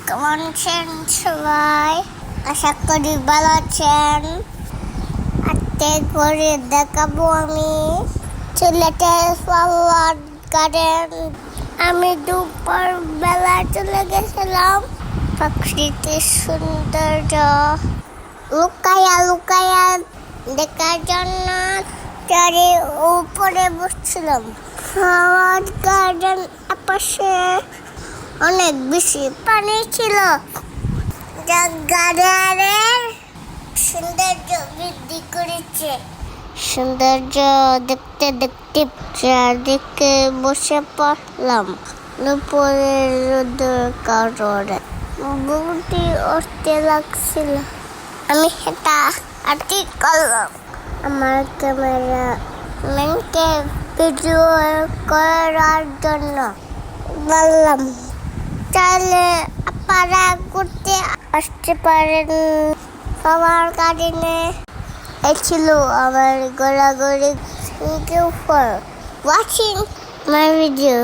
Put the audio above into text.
কেমন আছেন সবাই? আশা করি ভালো আছেন। আজকে ঘুরে দেখাবো আমি সিলেটের ফ্লাওয়ার গার্ডেন। আমি দুপুর বেলা চলে গেছিলাম প্রাকৃতিক সৌন্দর্য লুকায়া দেখার জন্য। চারি উপরে বসছিলাম। ফ্লাওয়ার গার্ডেন পাশে অনেক বেশি পানি ছিল, যা গার্ডেনের সৌন্দর্য বৃদ্ধি করেছে। সৌন্দর্য দেখতে দেখতে চারদিকে বসে পড়লাম দুপুরের রোদের কারণে। বহুটি অস্থি লাগছিল। আমি সেটা আটকে করলাম আমার ক্যামেরা ম্যানকে ভিডিও করার জন্য বললাম, চাইলে আপনারা ঘুরতে আসতে পারেন আমার গার্ডেনে। এই ছিল আমার ঘোরাঘুরি। Thank you for watching my video.